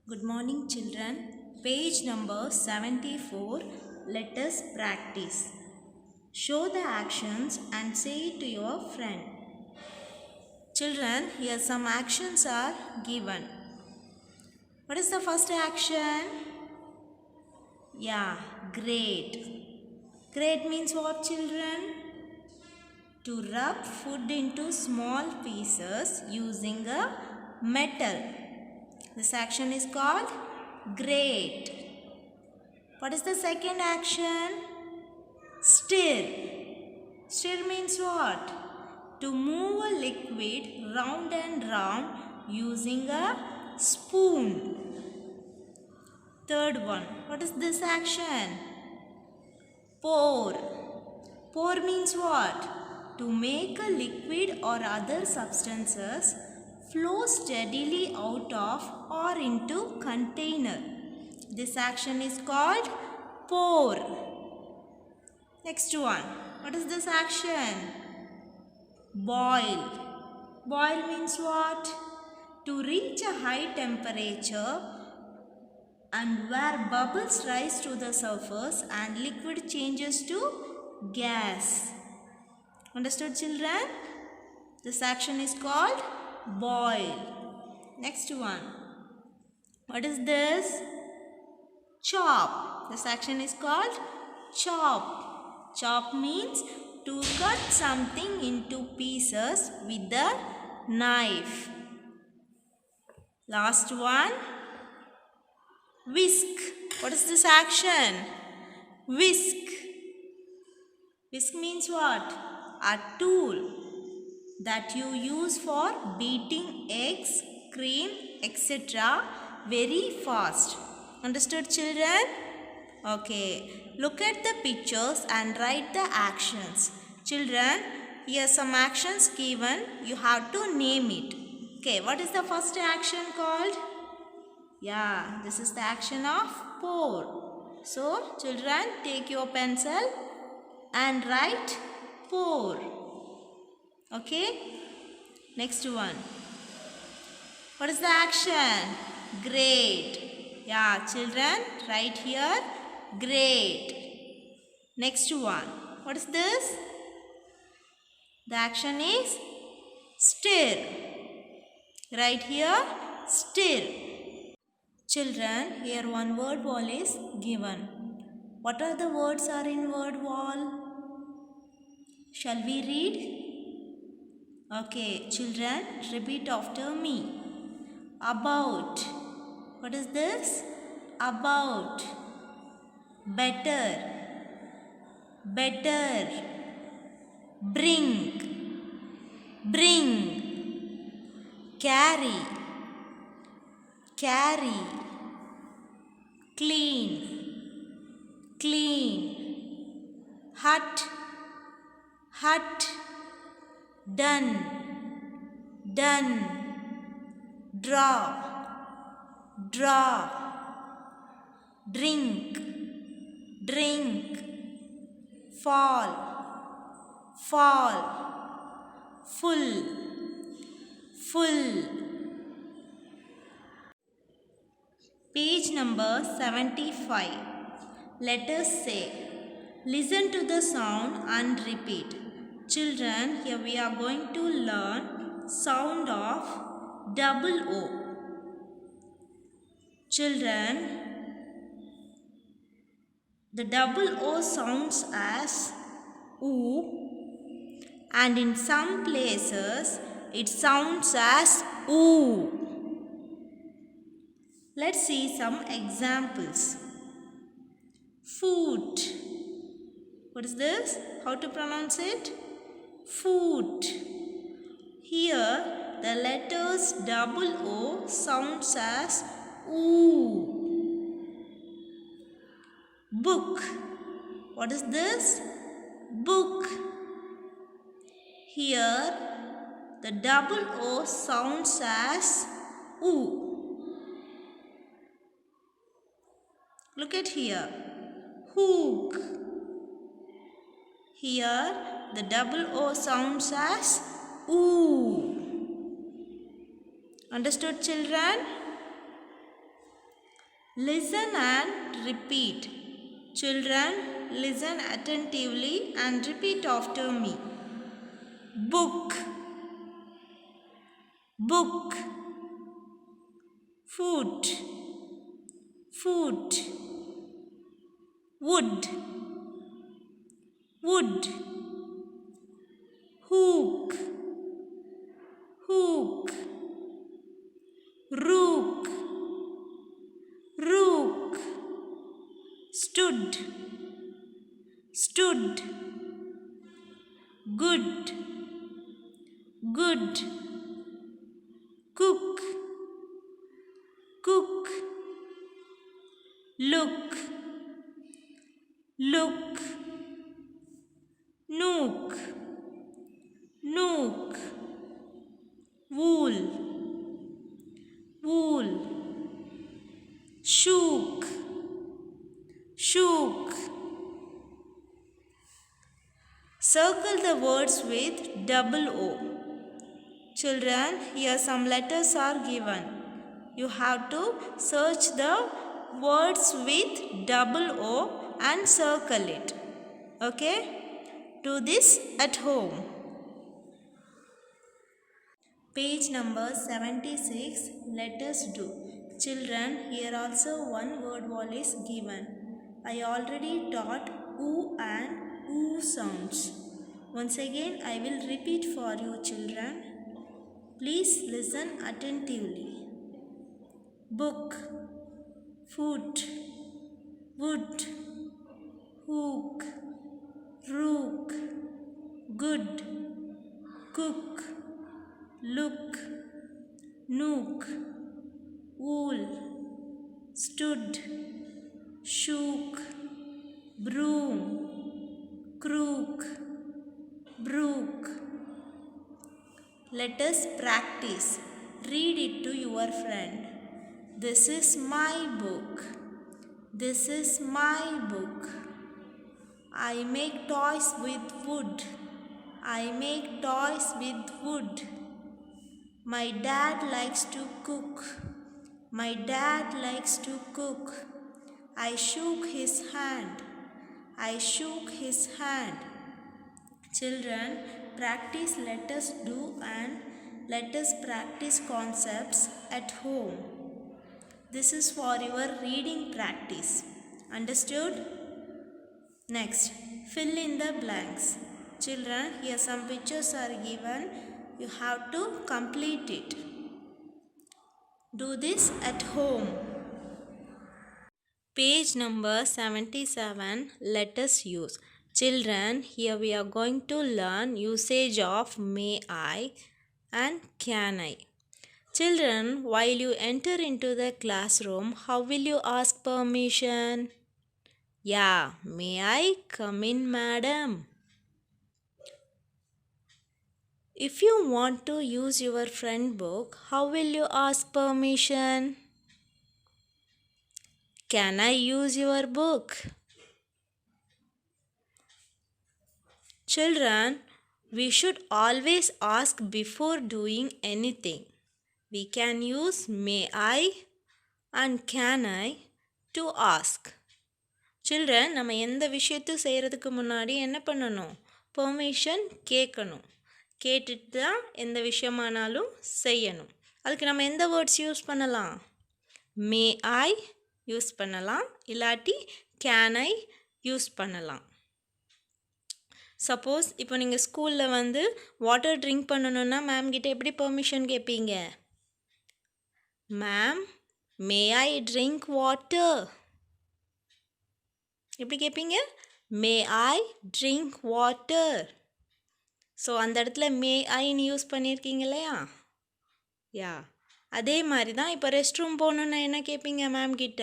Good morning, children. Page number 74. Let us practice. Show the actions and say it to your friend. Children, here some actions are given. What is the first action? Yeah, grate. Grate means what, children? To rub food into small pieces using a metal. This action is called grate. What is the second action? Stir. Stir means what? To move a liquid round and round using a spoon. Third one. What is this action? Pour. Pour means what? To make a liquid or other substances flow steadily out of or into container. This action is called pour. Next one. What is this action? Boil. Boil means what? To reach a high temperature and where bubbles rise to the surface and liquid changes to gas. Understood, children? This action is called boil. Next one. What is this? Chop. This action is called chop. Chop means to cut something into pieces with a knife. Last one. Whisk. What is this action? Whisk. Whisk means what? A tool that you use for beating eggs, cream, etc. very fast. Understood, children? Okay. Look at the pictures and write the actions. Children, here some actions given. You have to name it. Okay, what is the first action called? Yeah, this is the action of pour. So, children, take your pencil and write pour. Okay? Next one. What is the action? Grate. Yeah, children, write here grate. Next one. What is this? The action is stir. Write here stir. Children, here one word wall is given. What are the words are in word wall? Shall we read? Okay, children, repeat after me. About. What is this? About. Better. Better. Bring. Bring. Carry. Carry. Clean. Clean. Hut. Hut. Done. Done. Draw. Draw. Drink. Drink. Fall. Fall. Full. Full. Page number 75. Let us say, listen to the sound and repeat. Children, here we are going to learn sound of double O. Children, the double O sounds as oo, and in some places it sounds as oo. Let's see some examples. Foot. What is this? How to pronounce it? Foot. Here the letters double O sounds as oo. Book. What is this? Book. Here the double O sounds as oo. Look at here. Hook. Here the double O sounds as oo. Understood, children? Listen and repeat. Children, listen attentively and repeat after me. Book, book. Foot, foot. Wood, wood. Hook, hook. Rook, rook. Stood, stood. Good, good. Cook, cook. Look, look. Nook, nook. Wool, wool. Shook, shook. Circle the words with double O. Children, here some letters are given. You have to search the words with double O and circle it. Okay? Do this at home. Page number 76. Let us do. Children, here also one word wall is given. I already taught oo and oo sounds. Once again, I will repeat for you, children. Please listen attentively. Book, foot, wood, hook, rook, good, cook, look, nook, wool, stood, shook, broom, crook, brook. Let us practice. Read it to your friend. This is my book. This is my book. I make toys with wood. I make toys with wood. My dad likes to cook. My dad likes to cook. I shook his hand. I shook his hand. Children, practice let us do and let us practice concepts at home. This is for your reading practice. Understood? Next, fill in the blanks. Children, here some pictures are given. You have to complete it. Do this at home. Page number 77. Let us use. Children, here we are going to learn usage of may I and can I. Children, while you enter into the classroom, how will you ask permission? Yeah, may I come in, madam? If you want to use your friend book, how will you ask permission? Can I use your book? Children, we should always ask before doing anything. We can use may I and can I to ask. Children, நம்ம எந்த விஷயத்தை செய்கிறதுக்கு முன்னாடி என்ன பண்ணணும்? Permission கேட்கணும். கேட்டுட்டு தான் எந்த விஷயமானாலும் செய்யணும். அதுக்கு நம்ம எந்த வேர்ட்ஸ் யூஸ் பண்ணலாம்? மே ஐ யூஸ் பண்ணலாம், இல்லாட்டி கேன் ஐ யூஸ் பண்ணலாம். சப்போஸ் இப்போ நீங்கள் ஸ்கூலில் வந்து வாட்டர் ட்ரிங்க் பண்ணணுன்னா மேம் கிட்ட எப்படி பெர்மிஷன் கேட்பீங்க? மேம், மே ஐ ட்ரிங்க் வாட்டர். எப்படி கேட்பீங்க? மே ஐ ட்ரிங்க் வாட்டர். ஸோ அந்த இடத்துல மே ஐன்னு யூஸ் பண்ணியிருக்கீங்க இல்லையா? யா, அதே மாதிரி தான் இப்போ ரெஸ்ட் ரூம் போகணுன்னா என்ன கேட்பீங்க மேம் கிட்ட?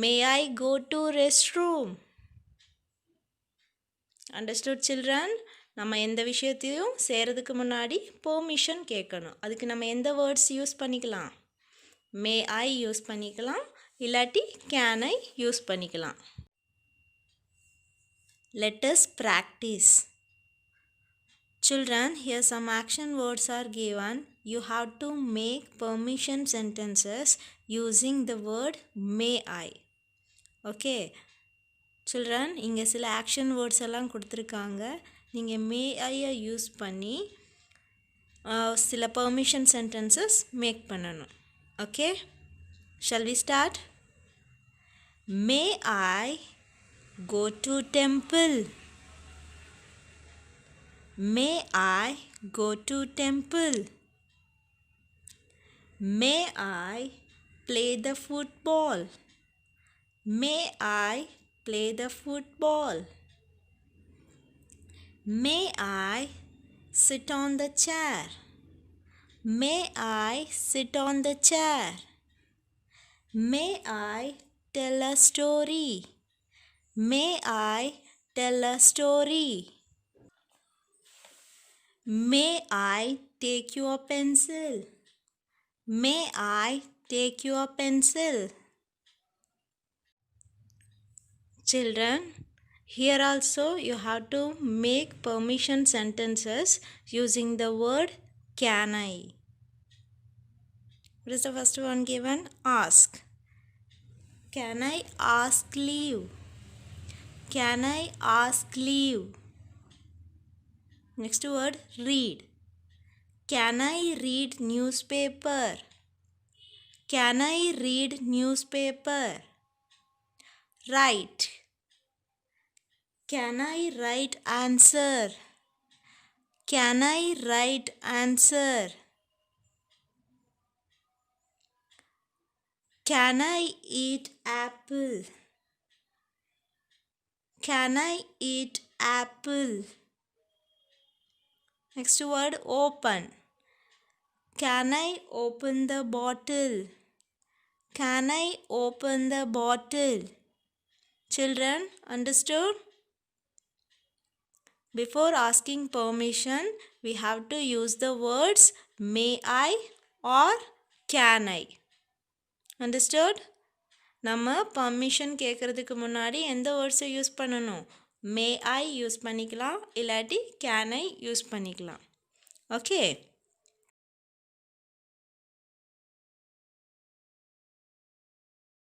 May I go to restroom. Understood children? நம்ம எந்த விஷயத்தையும் செய்கிறதுக்கு முன்னாடி பெர்மிஷன் கேட்கணும். அதுக்கு நம்ம எந்த வேர்ட்ஸ் யூஸ் பண்ணிக்கலாம்? மே ஐ யூஸ் பண்ணிக்கலாம், இல்லாட்டி கேன் ஐ யூஸ் பண்ணிக்கலாம். Let us practice. Children, here some action words are given. you have to make permission sentences using the word may I. Okay. Children, இங்கே சில ஆக்ஷன் வேர்ட்ஸ் எல்லாம் கொடுத்துருக்காங்க. நீங்கள் மே ஐயை use பண்ணி சில பெர்மிஷன் சென்டென்சஸ் மேக் பண்ணணும். Okay, shall we start? May I go to temple? May I go to temple? May I play the football? May I play the football? May I sit on the chair? May I sit on the chair? May I tell a story? May I tell a story? May I take your pencil? May I take your pencil? Children, here also you have to make permission sentences using the word can I. What is the first one given? Ask. Can I ask leave? Can I ask leave? Next word, read. Can I read newspaper? Can I read newspaper? Write. Can I write answer? Can I write answer? Can I eat apple? Can I eat apple? Next word, open. Can I open the bottle? Can I open the bottle? Children, understood? Before asking permission, we have to use the words may I or can I. Understood? நம்ம permission கேட்குறதுக்கு முன்னாடி எந்த வேர்ட்ஸை use பண்ணணும்? மே ஐ use பண்ணிக்கலாம், இல்லாட்டி can I use பண்ணிக்கலாம். Okay.